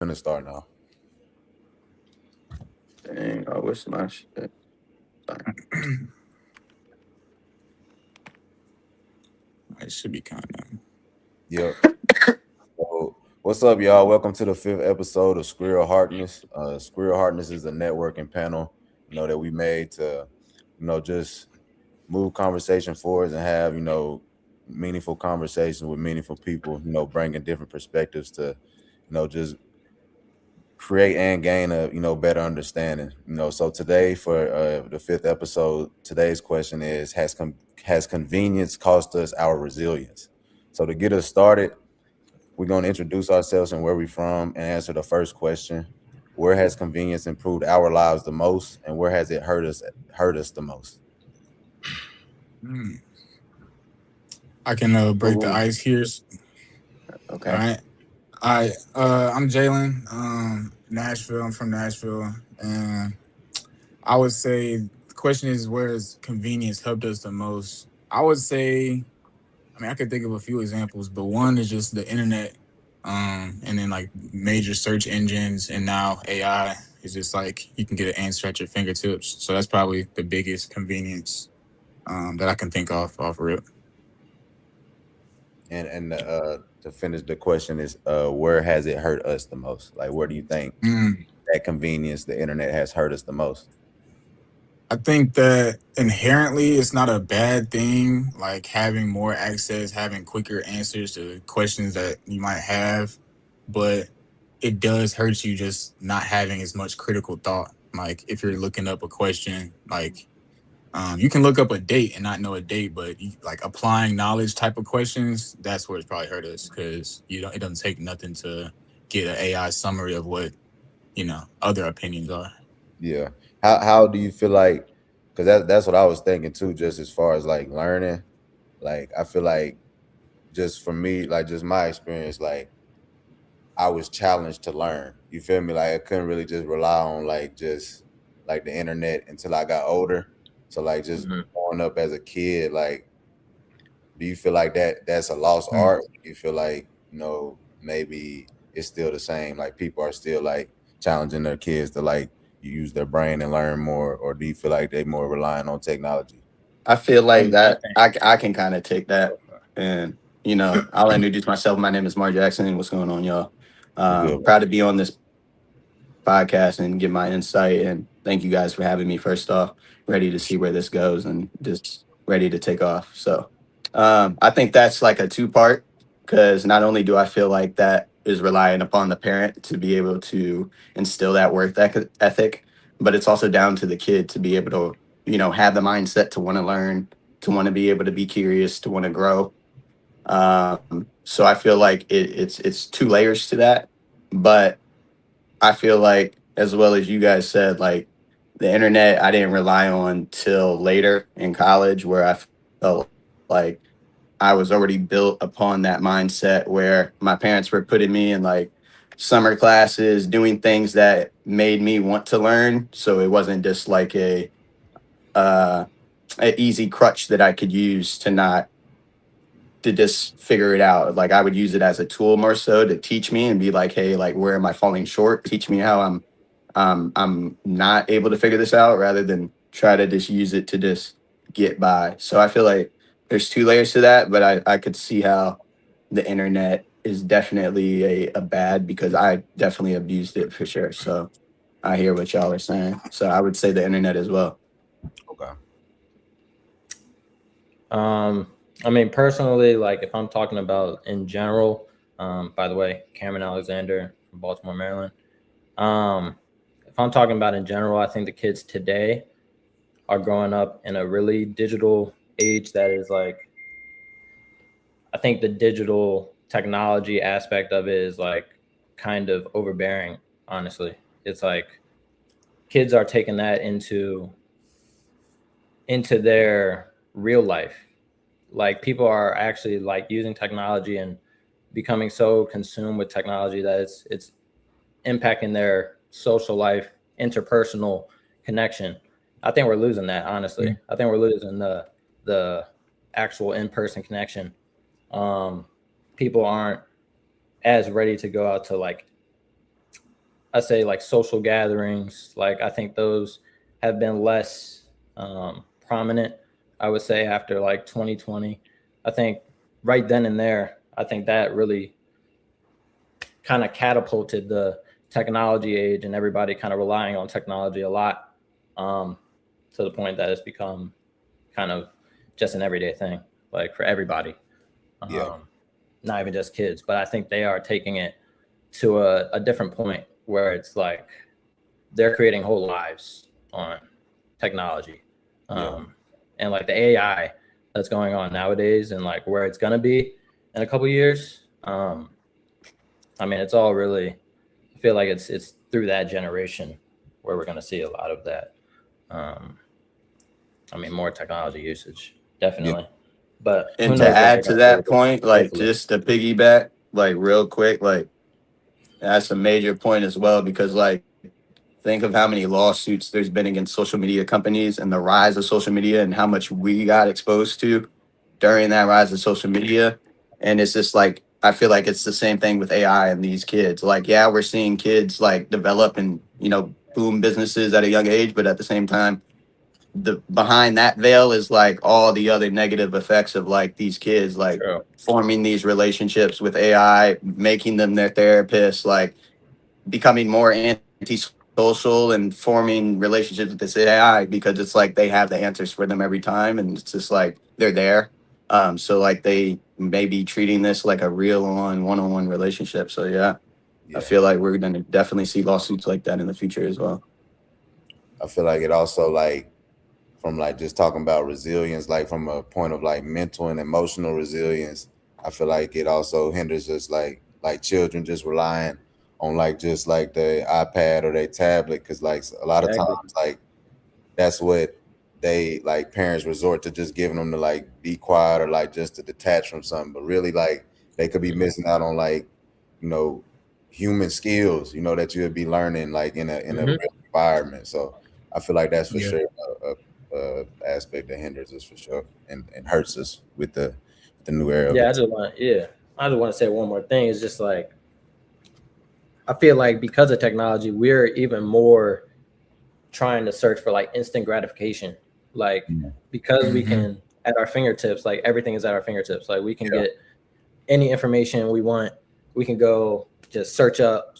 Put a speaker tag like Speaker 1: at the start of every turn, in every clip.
Speaker 1: Gonna start now.
Speaker 2: Dang, I wish my shit.
Speaker 3: It should be kind of.
Speaker 1: Yep. So, what's up, y'all? Welcome to the fifth episode of SKRILL'D Harkness. SKRILL'D Harkness is a networking panel, that we made to, just move conversation forward and have, meaningful conversations with meaningful people, bringing different perspectives to, just create and gain a, better understanding. So today for the fifth episode, today's question is, has convenience cost us our resilience? So to get us started, we're going to introduce ourselves and where we're from and answer the first question. Where has convenience improved our lives the most, and where has it hurt us the most?
Speaker 3: I can break the
Speaker 2: Ooh,
Speaker 3: ice here. All
Speaker 2: okay.
Speaker 3: right. All right. I'm Jalen. Nashville. I'm from Nashville. And I would say the question is, where has convenience helped us the most? I would say, I could think of a few examples, but one is just the internet. And then like major search engines, and now AI is just like you can get an answer at your fingertips. So that's probably the biggest convenience that I can think off rip.
Speaker 1: And to finish the question is, where has it hurt us the most? Like, where do you think
Speaker 3: Mm.
Speaker 1: that convenience, the internet, has hurt us the most?
Speaker 3: I think that inherently it's not a bad thing, like having more access, having quicker answers to questions that you might have, but it does hurt you just not having as much critical thought. Like if you're looking up a question, like you can look up a date and not know a date, but like applying knowledge type of questions, that's where it's probably hurt us because it doesn't take nothing to get an AI summary of what other opinions are.
Speaker 1: Yeah. How do you feel like? Because that's what I was thinking too. Just as far as like learning, like I feel like just for me, like just my experience, like I was challenged to learn. You feel me? Like I couldn't really just rely on like just like the internet until I got older. So like just
Speaker 2: Hmm.
Speaker 1: growing up as a kid, like do you feel like that's a lost
Speaker 3: Mm.
Speaker 1: art? Do you feel like, maybe it's still the same? Like people are still like challenging their kids to like use their brain and learn more, or do you feel like they more relying on technology?
Speaker 2: I feel like
Speaker 3: I
Speaker 2: that
Speaker 3: think.
Speaker 2: I can kind of take that, and I'll introduce myself. My name is Mark Jackson. What's going on, y'all?
Speaker 1: What's good, bro?
Speaker 2: Proud to be on this podcast and give my insight. And thank you guys for having me. First off, ready to
Speaker 1: For
Speaker 2: see
Speaker 1: sure.
Speaker 2: where this goes and just ready to take off. So, I think that's like a two part because not only do I feel like that is relying upon the parent to be able to instill that ethic, but it's also down to the kid to be able to, have the mindset to want to learn, to want to be able to be curious, to want to grow. So I feel like it's two layers to that, but I feel like, as well as you guys said, like the internet, I didn't rely on till later in college, where I felt like I was already built upon that mindset where my parents were putting me in like summer classes, doing things that made me want to learn. So it wasn't just like uh, a easy crutch that I could use to just figure it out. Like I would use it as a tool more so to teach me and be like, hey, like where am I falling short? Teach me how I'm not able to figure this out rather than try to just use it to just get by. So I feel like there's two layers to that, but I could see how the internet is definitely a bad because I definitely abused it for sure. So I hear what y'all are saying. So I would say the internet as well.
Speaker 1: Okay.
Speaker 4: Um, personally, like if I'm talking about in general, by the way, Cameron Alexander from Baltimore, Maryland. Um, if I'm talking about in general, I think the kids today are growing up in a really digital age that is like, I think the digital technology aspect of it is like kind of overbearing, honestly. It's like kids are taking that into their real life. Like people are actually like using technology and becoming so consumed with technology that it's impacting their social life, interpersonal connection. I think we're losing that, honestly. I think we're losing the actual in-person connection. Um, People aren't as ready to go out to like I say like social gatherings. Like I think those have been less prominent. I would say after like 2020. I think right then and there, I think that really kind of catapulted the technology age and everybody kind of relying on technology a lot, to the point that it's become kind of just an everyday thing, like for everybody.
Speaker 1: Yeah.
Speaker 4: Not even just kids, but I think they are taking it to a different point where it's like they're creating whole lives on technology. And like the AI that's going on nowadays and like where it's going to be in a couple years. I mean, it's all really, I feel like it's through that generation where we're going to see a lot of that. I mean, more technology usage, definitely. But who
Speaker 2: And to
Speaker 4: knows what
Speaker 2: add
Speaker 4: they're
Speaker 2: to
Speaker 4: gonna
Speaker 2: that
Speaker 4: do,
Speaker 2: point, like
Speaker 4: hopefully.
Speaker 2: just to piggyback, like real quick, like that's a major point as well because like think of how many lawsuits there's been against social media companies and the rise of social media and how much we got exposed to during that rise of social media. And it's just like I feel like it's the same thing with AI and these kids. Like, yeah, we're seeing kids like develop and boom businesses at a young age, but at the same time, the behind that veil is like all the other negative effects of like these kids like
Speaker 4: True.
Speaker 2: forming these relationships with AI, making them their therapists, like becoming more anti-social and forming relationships with this AI because it's like they have the answers for them every time and it's just like they're there. So like they may be treating this like a real one-on-one relationship. So yeah, I feel like we're gonna definitely see lawsuits like that in the future as well.
Speaker 1: I feel like it also like from like just talking about resilience, like from a point of like mental and emotional resilience, I feel like it also hinders us like children just relying on like just like the iPad or their tablet because like a lot of
Speaker 4: Exactly.
Speaker 1: times like that's what they like parents resort to just giving them to like be quiet or like just to detach from something, but really like they could be missing out on like human skills that you would be learning like in a real environment. So I feel like that's for
Speaker 3: Yeah.
Speaker 1: sure a aspect that hinders us for sure and hurts us with the new era of
Speaker 4: Yeah,
Speaker 1: it.
Speaker 4: I just want to say one more thing. It's just like I feel like because of technology, we're even more trying to search for like instant gratification. Like because we can at our fingertips, like everything is at our fingertips. Like we can get any information we want. We can go just search up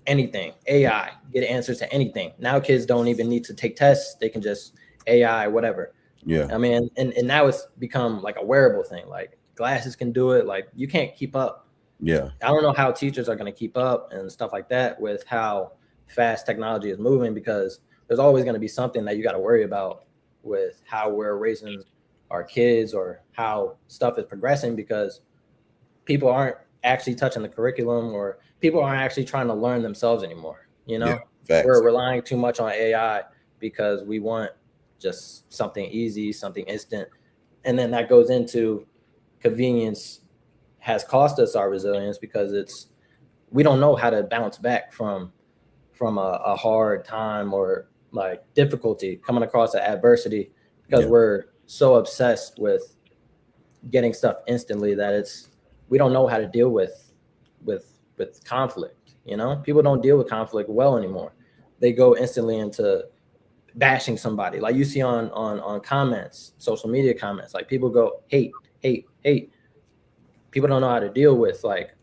Speaker 4: anything, AI, get answers to anything. Now kids don't even need to take tests. They can just AI, whatever.
Speaker 1: Yeah.
Speaker 4: I mean, and now it's become like a wearable thing. Like glasses can do it. Like you can't keep up.
Speaker 1: Yeah.
Speaker 4: I don't know how teachers are going to keep up and stuff like that with how fast technology is moving because there's always going to be something that you got to worry about with how we're raising our kids or how stuff is progressing because people aren't actually touching the curriculum or people aren't actually trying to learn themselves anymore.
Speaker 1: Facts.
Speaker 4: We're relying too much on AI because we want just something easy, something instant. And then that goes into convenience has cost us our resilience because we don't know how to bounce back from a hard time or like difficulty coming across an adversity because we're so obsessed with getting stuff instantly that we don't know how to deal with conflict. People don't deal with conflict well anymore. They go instantly into bashing somebody, like you see on comments, social media comments, like people go hate. People don't know how to deal with like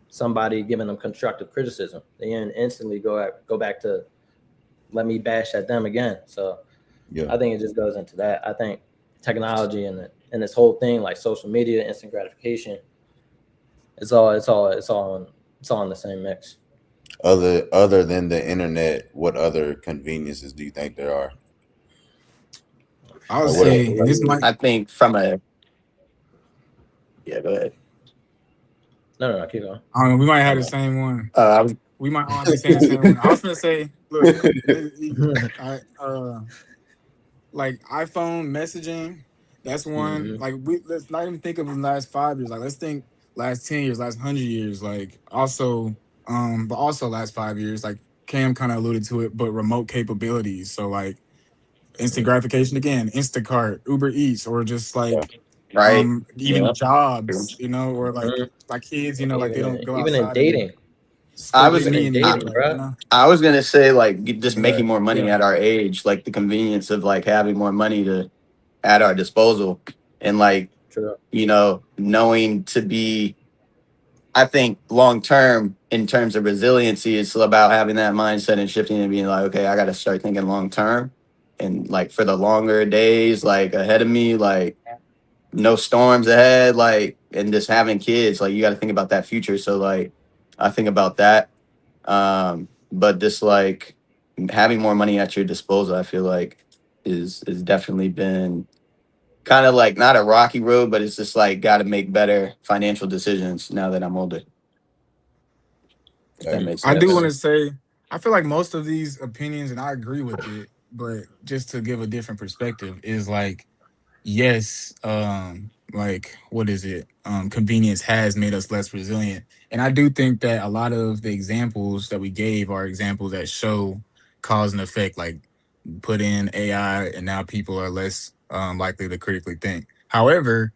Speaker 4: somebody giving them constructive criticism. They instantly go back to let me bash at them again. So I think it just goes into that. I think technology and this whole thing like social media, instant gratification, it's all in the same mix.
Speaker 1: Other than the internet, what other conveniences do you think there are?
Speaker 3: I would
Speaker 1: Or what
Speaker 3: say this might.
Speaker 2: I think from a go ahead.
Speaker 4: No, keep going.
Speaker 3: I don't know. We might have the same one. We might all be saying the same one. I was gonna say, look, like iPhone messaging. That's one. Like let's not even think of the last 5 years. Like let's think last 10 years, last 100 years. Like also, but also last 5 years. Like Cam kind of alluded to it, but remote capabilities. So like instant gratification again, Instacart, Uber Eats, or just like
Speaker 2: Right.
Speaker 3: even jobs, or like kids, like they don't go
Speaker 4: even in
Speaker 3: outside anymore.
Speaker 4: dating.
Speaker 2: I
Speaker 3: still
Speaker 2: was
Speaker 3: get me
Speaker 4: and
Speaker 3: and you,
Speaker 4: dating,
Speaker 3: like, you
Speaker 4: bro.
Speaker 3: know.
Speaker 2: I was gonna say like just making
Speaker 3: Yeah,
Speaker 2: more money
Speaker 3: yeah.
Speaker 2: at our age, like the convenience of like having more money to at our disposal, and like
Speaker 4: True.
Speaker 2: knowing to be. I think long term in terms of resiliency, it's about having that mindset and shifting and being like, okay, I got to start thinking long term, and like for the longer days like ahead of me, like no storms ahead, like and just having kids, like you got to think about that future. So like I think about that. But just like having more money at your disposal, I feel like is definitely been kind of like not a rocky road, but it's just like got to make better financial decisions now that I'm older. If that
Speaker 1: Hey,
Speaker 2: makes
Speaker 3: I do
Speaker 2: sense.
Speaker 3: want
Speaker 4: Definitely.
Speaker 3: to say, I feel like most of these opinions, and I agree with it, but just to give a different perspective, is like, yes, like what is it? Convenience has made us less resilient, and I do think that a lot of the examples that we gave are examples that show cause and effect. Like, put in AI, and now people are less likely to critically think. However,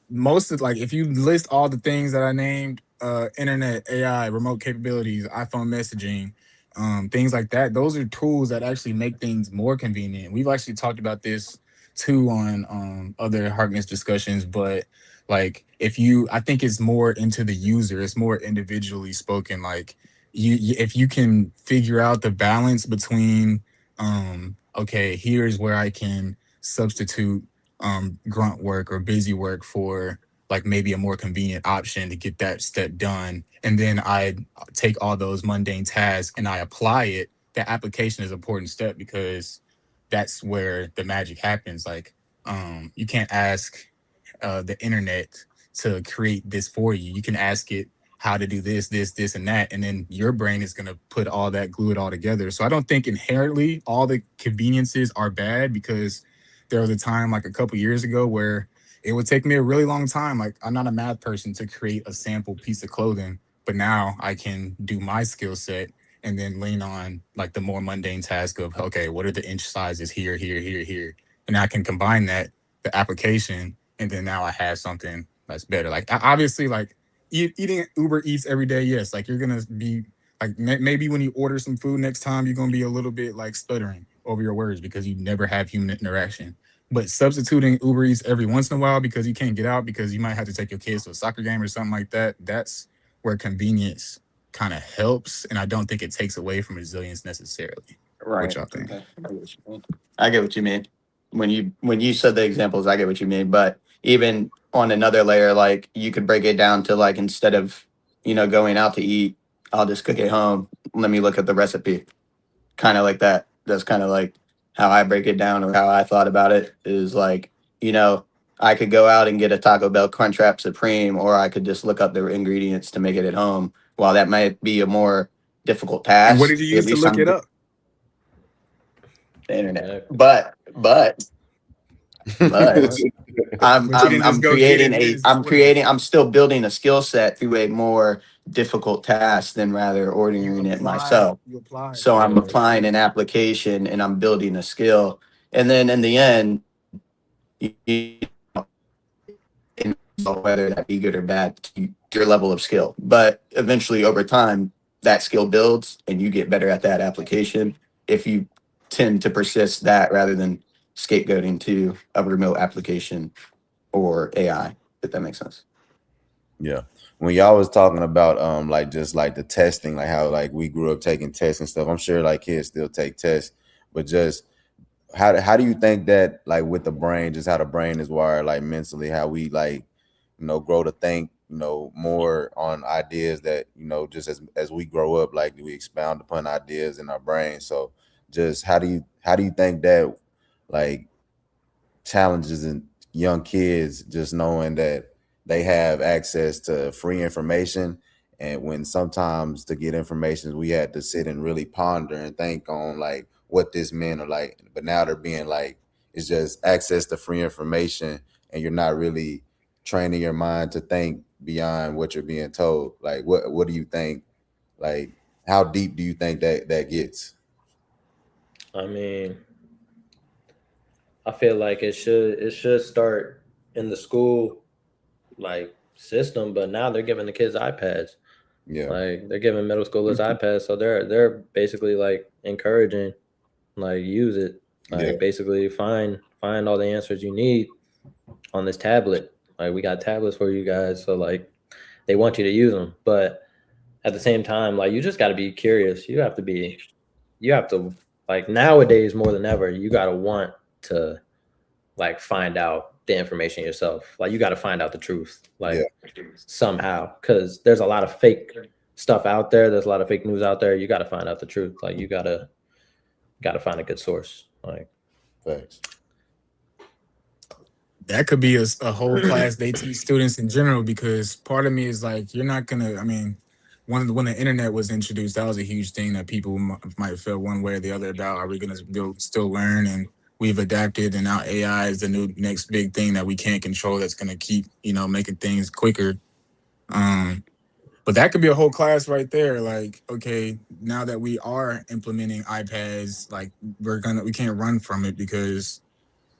Speaker 3: most of, like, if you list all the things that I named, internet, AI, remote capabilities, iPhone messaging, things like that, those are tools that actually make things more convenient. We've actually talked about this too on other Harkness discussions, but like, if you, I think it's more into the user, it's more individually spoken. Like, if you can figure out the balance between, okay, here's where I can substitute grunt work or busy work for like maybe a more convenient option to get that step done, and then I take all those mundane tasks and I apply it. That application is an important step because that's where the magic happens. Like, you can't ask the internet to create this for you. You can ask it how to do this, and that, and then your brain is going to put all that, glue it all together. So I don't think inherently all the conveniences are bad, because there was a time like a couple years ago where it would take me a really long time. Like, I'm not a math person to create a sample piece of clothing, but now I can do my skill set and then lean on like the more mundane task of, okay, what are the inch sizes here, here, and I can combine that, the application, and then now I have something that's better. Like, obviously, like eating Uber Eats every day, yes, like you're gonna be like, maybe when you order some food next time, you're gonna be a little bit like stuttering over your words because you never have human interaction. But substituting Uber Eats every once in a while because you can't get out because you might have to take your kids to a soccer game or something like that, that's where convenience kind of helps, and I don't think it takes away from resilience necessarily. What
Speaker 2: Right.
Speaker 3: y'all think?
Speaker 2: Okay. I get what you mean. I get what you mean. When you said the examples, I get what you mean. But even on another layer, like you could break it down to like instead of going out to eat, I'll just cook at home. Let me look at the recipe. Kind of like that. That's kind of like how I break it down, or how I thought about it is like, you know, I could go out and get a Taco Bell Crunchwrap Supreme, or I could just look up the ingredients to make it at home. While that might be a more difficult
Speaker 3: And what
Speaker 2: task,
Speaker 3: did you
Speaker 2: at
Speaker 3: use to
Speaker 2: least
Speaker 3: look
Speaker 2: I'm
Speaker 3: it up?
Speaker 2: the internet.
Speaker 4: Exactly.
Speaker 2: But
Speaker 3: What?
Speaker 2: I'm
Speaker 3: But you
Speaker 2: I'm
Speaker 3: didn't just
Speaker 2: I'm
Speaker 3: go get it
Speaker 2: creating
Speaker 3: and
Speaker 2: a
Speaker 3: just
Speaker 2: I'm
Speaker 3: what is it?
Speaker 2: creating I'm still building a skill set through a more difficult task than rather ordering it myself.
Speaker 3: You applied
Speaker 2: So
Speaker 3: it.
Speaker 2: I'm
Speaker 4: Yeah.
Speaker 2: applying an application and I'm building a skill. And then in the end, you know, whether that be good or bad to your level of skill. But eventually over time, that skill builds and you get better at that application if you tend to persist that rather than scapegoating to a remote application or AI, if that makes sense.
Speaker 1: Yeah. When y'all was talking about like just like the testing, like how like we grew up taking tests and stuff, I'm sure like kids still take tests, but just how do you think that like with the brain, just how the brain is wired, like mentally, how we like, grow to think, more on ideas that, just as we grow up, like we expound upon ideas in our brain. So just how do you think that like challenges in young kids, just knowing that they have access to free information, and when sometimes to get information we had to sit and really ponder and think on like what this meant, or like, but now they're being like, it's just access to free information and you're not really training your mind to think beyond what you're being told. Like what do you think, like how deep do you think that gets?
Speaker 4: I mean, I feel like it should start in the school like system, but now they're giving the kids iPads.
Speaker 1: Yeah.
Speaker 4: Like they're giving middle schoolers iPads, so they're basically like encouraging, like use it, like
Speaker 1: Yeah.
Speaker 4: basically find all the answers you need on this tablet. Like we got tablets for you guys, so like they want you to use them, but at the same time, like you just got to be curious. You have to like nowadays more than ever, you got to want to like find out the information yourself. Like you got to find out the truth, like somehow, because there's a lot of fake stuff out there. There's a lot of fake news out there. You got to find out the truth. Like you gotta find a good source. Like
Speaker 1: Thanks.
Speaker 3: That could be a whole class they teach students in general, because part of me is like, you're not gonna. I mean, when the internet was introduced, that was a huge thing that people might feel one way or the other about. Are we gonna still learn? And we've adapted, and now AI is the next big thing that we can't control. That's gonna keep making things quicker. But that could be a whole class right there. Like, okay, now that we are implementing iPads, like we can't run from it, because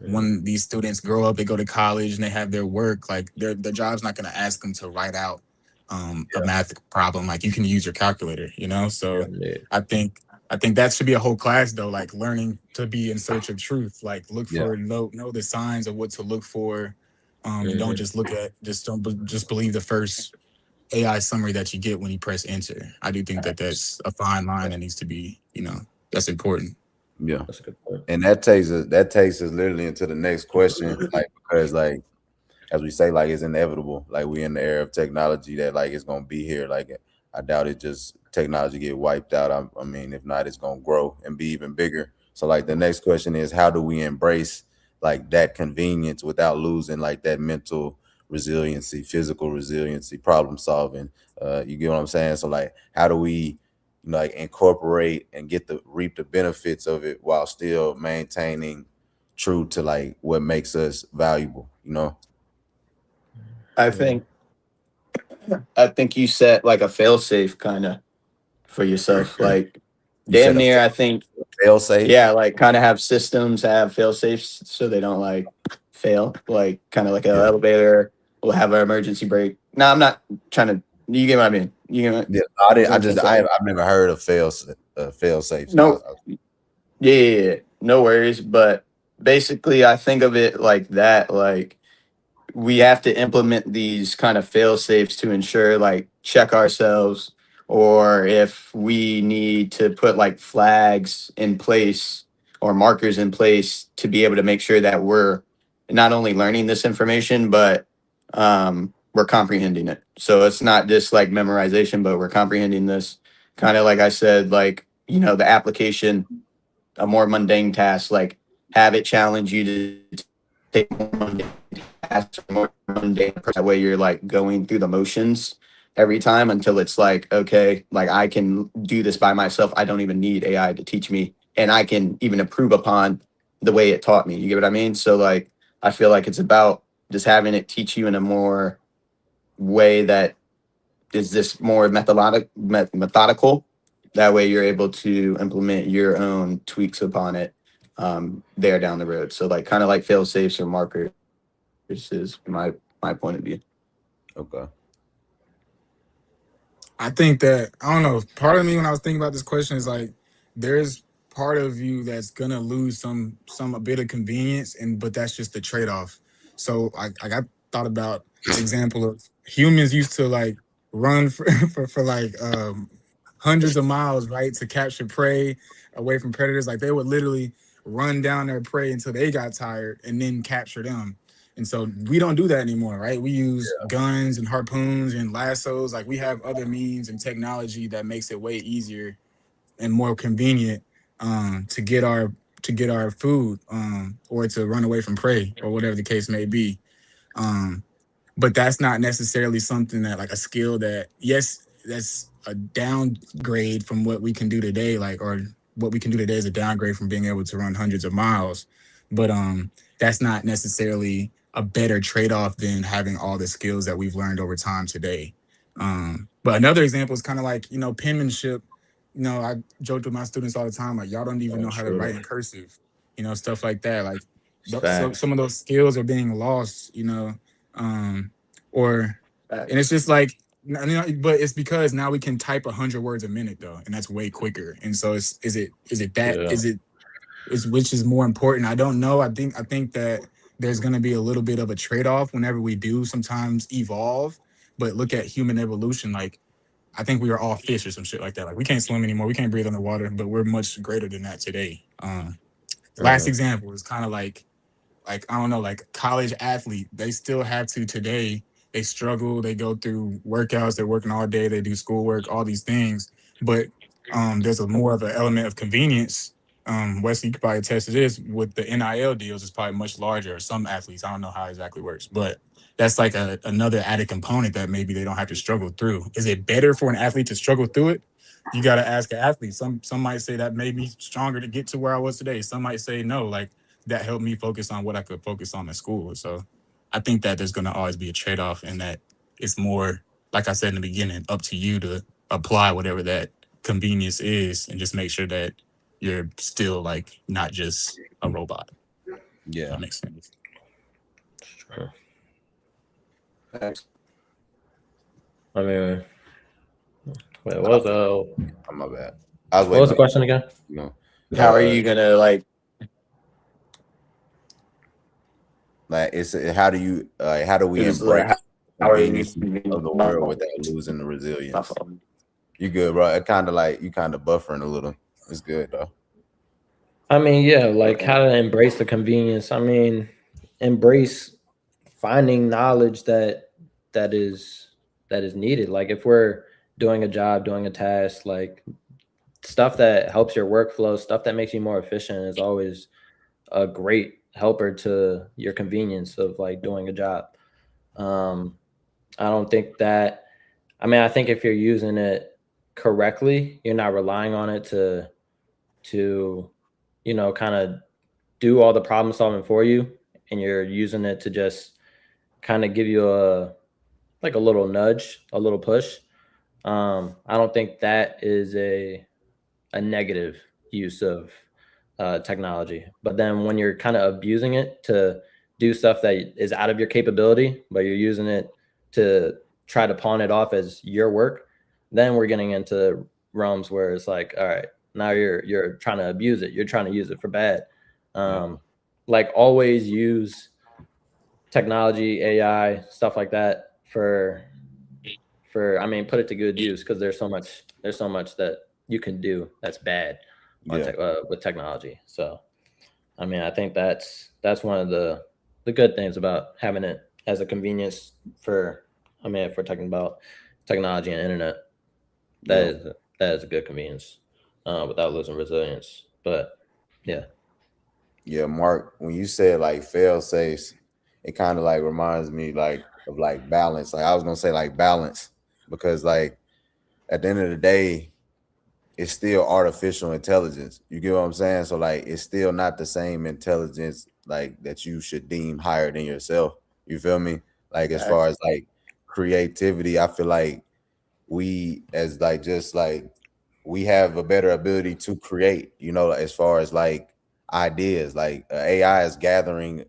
Speaker 3: when these students grow up, they go to college and they have their work, like their job's not going to ask them to write out a math problem. Like you can use your calculator, So I think that should be a whole class though, like learning to be in search of truth, like look for know the signs of what to look for, and don't just don't believe the first AI summary that you get when you press enter. I do think that that's a fine line that needs to be, that's important.
Speaker 1: Yeah,
Speaker 4: that's a good point.
Speaker 1: and that takes us literally into the next question, like because like as we say, like it's inevitable. Like we in the era of technology that like it's gonna be here. Like I doubt it just technology get wiped out. I mean, if not, it's gonna grow and be even bigger. So like the next question is, how do we embrace like that convenience without losing like that mental resiliency, physical resiliency, problem solving? You get what I'm saying? So like, how do we like incorporate and reap the benefits of it while still maintaining true to like what makes us valuable?
Speaker 2: I think you set like a fail safe kind of for yourself. Like
Speaker 1: You said
Speaker 2: damn near, I think,
Speaker 1: fail safe.
Speaker 2: yeah, like kind of have systems have fail safes so they don't like fail. Like kind of like an elevator will have an emergency brake. No, I'm not trying to. You get what I mean? You get what,
Speaker 1: I've never heard of fail safe.
Speaker 2: no, yeah, no worries. But basically, I think of it like that. Like we have to implement these kind of fail safes to ensure, like, check ourselves, or if we need to put like flags in place or markers in place to be able to make sure that we're not only learning this information, but we're comprehending it. So it's not just like memorization, but we're comprehending this. Kind of like I said, like, the application, a more mundane task, like have it challenge you to take more mundane tasks, more mundane. That way you're like going through the motions every time until it's like, okay, like I can do this by myself. I don't even need AI to teach me. And I can even improve upon the way it taught me. You get what I mean? So like, I feel like it's about just having it teach you in a more way that is just more methodical. That way you're able to implement your own tweaks upon it there down the road. So like kind of like fail safes or markers is my point of view.
Speaker 1: Okay.
Speaker 3: I think that, I don't know, part of me when I was thinking about this question is like, there's part of you that's gonna lose a bit of convenience, but that's just the trade-off. So I thought about the example of humans used to like run for like hundreds of miles, right, to capture prey away from predators. Like they would literally run down their prey until they got tired and then capture them. And so we don't do that anymore, right? We use guns and harpoons and lassos. Like we have other means and technology that makes it way easier and more convenient to get our food or to run away from prey or whatever the case may be. But that's not necessarily something that like a skill that, yes, that's a downgrade from what we can do today, like, or what we can do today is a downgrade from being able to run hundreds of miles. But that's not necessarily a better trade-off than having all the skills that we've learned over time today. But another example is kind of like, penmanship. I joke with my students all the time, like, y'all don't even know how to write in cursive, stuff like that. Like, so some of those skills are being lost, and it's just like, But it's because now we can type 100 words a minute though, and that's way quicker. And so is which is more important? I don't know. I think that there's going to be a little bit of a trade-off whenever we do sometimes evolve. But look at human evolution. Like I think we are all fish or some shit like that. Like we can't swim anymore. We can't breathe underwater, but we're much greater than that today. Last example is kind of like I don't know, like college athlete, they still have to today. They struggle. They go through workouts. They're working all day. They do schoolwork, all these things. But there's a more of an element of convenience. Wesley, you could probably attest to this with the NIL deals. It's probably much larger. Some athletes, I don't know how it exactly works, but that's like another added component that maybe they don't have to struggle through. Is it better for an athlete to struggle through it? You got to ask an athlete. Some might say that made me stronger to get to where I was today. Some might say no, like that helped me focus on what I could focus on in school. So I think that there's going to always be a trade-off, and that it's more, like I said in the beginning, up to you to apply whatever that convenience is and just make sure that you're still like not just a robot.
Speaker 1: Yeah,
Speaker 3: that makes sense.
Speaker 4: Sure.
Speaker 2: Thanks.
Speaker 4: I mean, wait, what was
Speaker 1: oh, my bad.
Speaker 4: what was the question again?
Speaker 1: You know,
Speaker 2: How are you gonna like
Speaker 1: it's how do we
Speaker 2: it's
Speaker 1: embrace
Speaker 2: like, how are you
Speaker 1: convenience of the world without losing the resilience? You good, bro? It kind of like you kind of buffering a little. It's good though.
Speaker 4: I mean, yeah, like how to embrace the convenience. I mean, embrace finding knowledge that is needed. Like if we're doing a job, doing a task, like stuff that helps your workflow, stuff that makes you more efficient is always a great helper to your convenience of like doing a job. I don't think that, I mean, I think if you're using it correctly, you're not relying on it to kind of do all the problem solving for you, and you're using it to just kind of give you a little nudge, a little push. I don't think that is a negative use of technology. But then when you're kind of abusing it to do stuff that is out of your capability, but you're using it to try to pawn it off as your work, then we're getting into realms where it's like, all right, now you're trying to abuse it. You're trying to use it for bad. Like always use technology, AI, stuff like that for I mean, put it to good use, because there's so much that you can do that's bad with technology. So, I mean, I think that's one of the good things about having it as a convenience for, I mean, if we're talking about technology and internet, that is a good convenience without losing resilience. But yeah,
Speaker 1: Mark, when you said like fail safes, it kind of like reminds me like of like balance. Like I was gonna say like balance, because like at the end of the day, it's still artificial intelligence. You get what I'm saying? So like it's still not the same intelligence like that you should deem higher than yourself. You feel me? Like as far as like creativity, I feel like we as like just like we have a better ability to create, you know, as far as like ideas. Like AI is gathering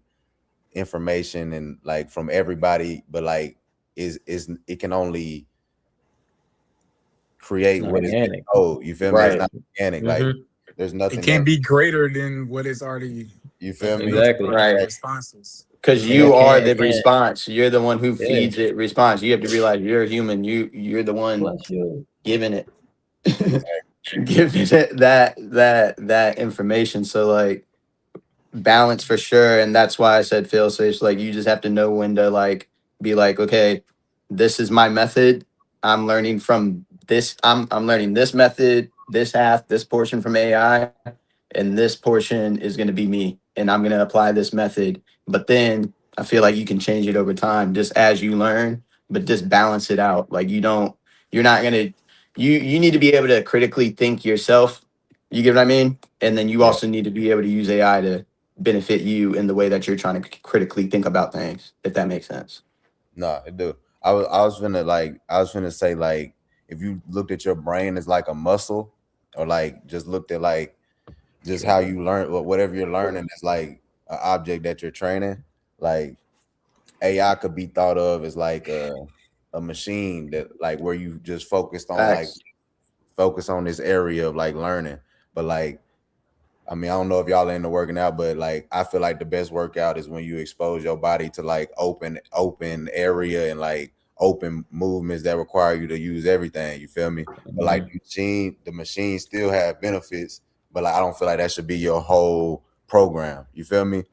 Speaker 1: information and like from everybody, but like is it can only create what is
Speaker 4: organic.
Speaker 1: told. You feel me? It's not organic. Like there's nothing.
Speaker 3: It can't be greater than what is already.
Speaker 1: You feel me?
Speaker 4: Exactly.
Speaker 2: Right.
Speaker 3: Responses.
Speaker 2: Because you are the response. You're the one who feeds it response. You have to realize you're a human. You're the one giving it giving it that information. So like balance for sure. And that's why I said fail safe. Like you just have to know when to like be like, okay, this is my method. I'm learning from this. I'm learning this method, this half, this portion from AI, and this portion is going to be me. And I'm going to apply this method. But then I feel like you can change it over time just as you learn, but just balance it out. Like you're not going to, you need to be able to critically think yourself. You get what I mean? And then you also need to be able to use AI to benefit you in the way that you're trying to critically think about things, if that makes sense.
Speaker 1: No, it do. I was finna say like if you looked at your brain as like a muscle, or like just looked at like just how you learn, whatever you're learning is like an object that you're training. Like AI could be thought of as like a machine that like where you just focus
Speaker 2: Facts.
Speaker 1: on this area of like learning. But like, I mean, I don't know if y'all are into working out, but like I feel like the best workout is when you expose your body to like open area and like open movements that require you to use everything. You feel me? But like the machine still have benefits, but like I don't feel like that should be your whole program. You feel me?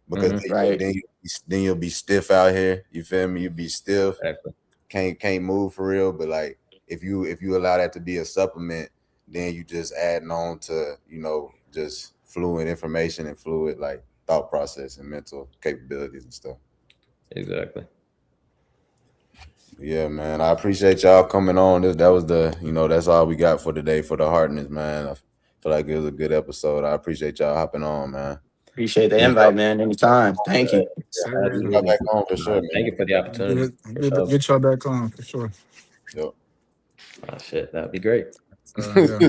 Speaker 1: Because
Speaker 2: Right.
Speaker 1: then you'll be stiff out here. You feel me? You'll be stiff.
Speaker 4: Exactly.
Speaker 1: Can't move for real. But like if you allow that to be a supplement, then you just adding on to, you know, just fluid information and fluid like thought process and mental capabilities and stuff.
Speaker 4: Exactly.
Speaker 1: Yeah, man. I appreciate y'all coming on. That was that's all we got for today for the Hardness, man. I feel like it was a good episode. I appreciate y'all hopping on, man.
Speaker 2: Appreciate the invite, man. Anytime. Thank you.
Speaker 1: Yeah, y'all back on for sure, man.
Speaker 4: Thank you for the opportunity.
Speaker 3: Get y'all back on for sure.
Speaker 1: Yep.
Speaker 4: Oh, shit, that'd be great.
Speaker 3: Yeah.